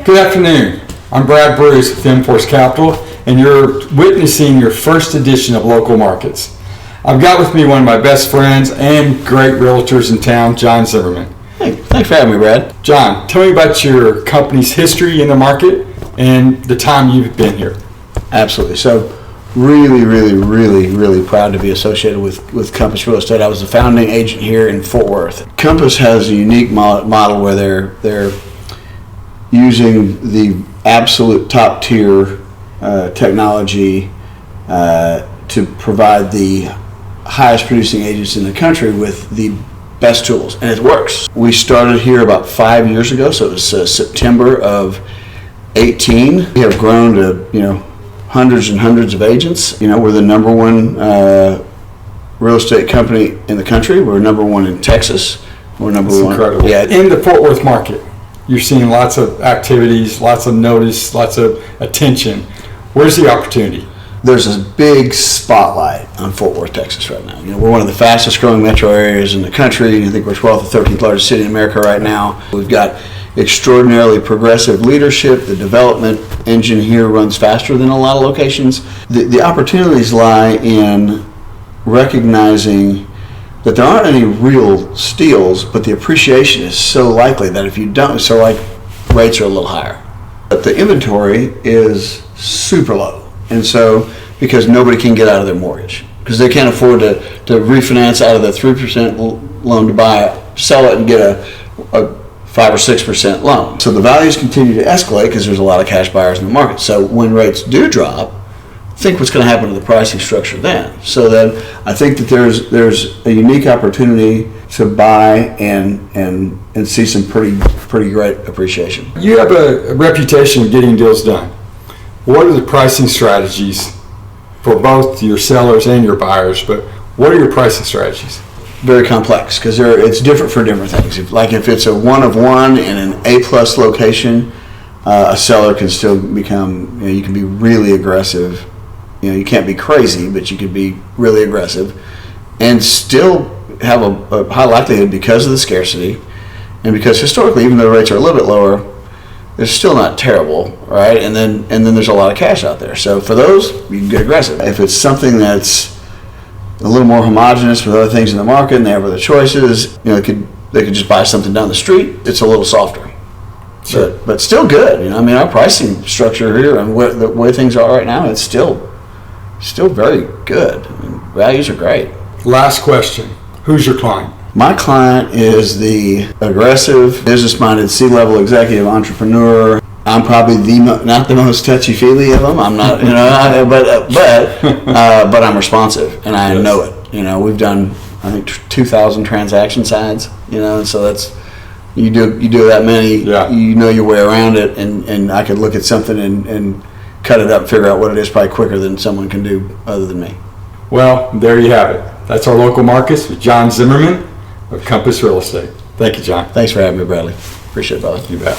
Good afternoon. I'm Brad Bruce with mFORCE Capital, and you're witnessing your first edition of Local Markets. I've got with me one of my best friends and great realtors in town, John Zimmerman. Hey, thanks for having me, Brad. John, tell me about your company's history in the market and the time you've been here. Absolutely. So really proud to be associated with Compass Real Estate. I was the founding agent here in Fort Worth. Compass has a unique model where they're using the absolute top tier technology to provide the highest producing agents in the country with the best tools, and it works. We started here about 5 years ago, so it was September of 18. We have grown to hundreds and hundreds of agents. We're the number one real estate company in the country. We're number one in Texas. We're number That's one. Incredible. Yeah. In the Fort Worth market, you're seeing lots of activities, lots of notice, lots of attention. Where's the opportunity? There's a big spotlight on Fort Worth, Texas right now. We're one of the fastest growing metro areas in the country. I think we're 12th or 13th largest city in America right now. We've got extraordinarily progressive leadership. The development engine here runs faster than a lot of locations. The opportunities lie in recognizing that there aren't any real steals, but the appreciation is so likely that if you don't, so like rates are a little higher. But the inventory is super low. And so, because nobody can get out of their mortgage, because they can't afford to refinance out of the 3% loan to buy it, sell it and get a 5 or 6% loan. So the values continue to escalate because there's a lot of cash buyers in the market. So when rates do drop, think what's going to happen to the pricing structure then. So then I think that there's a unique opportunity to buy and see some pretty great appreciation. You have a reputation of getting deals done. What are the pricing strategies for both your sellers and your buyers, but what are your pricing strategies? Very complex because it's different for different things. If it's a one of one in an A+ location, a seller can still become, you can be really aggressive. You can't be crazy, but you could be really aggressive and still have a high likelihood because of the scarcity and because historically, even though rates are a little bit lower, they're still not terrible, right? And then there's a lot of cash out there. So for those, you can get aggressive. If it's something that's a little more homogenous with other things in the market and they have other choices, they could just buy something down the street. It's a little softer, Sure. but still good. Our pricing structure here and the way things are right now, it's still very good. Values are great. Last question. Who's your client? My client is the aggressive, business-minded, C-level executive entrepreneur. I'm probably not the most touchy-feely of them. I'm not, but I'm responsive and I know it. We've done, I think, 2,000 transaction sides. And so that's you do that many. Yeah. You know your way around it, and I could look at something and cut it up and figure out what it is probably quicker than someone can do other than me. Well, there you have it. That's our Local Markets with John Zimmerman of Compass Real Estate. Thank you, John. Thanks for having me, Bradley. Appreciate it, brother. You bet.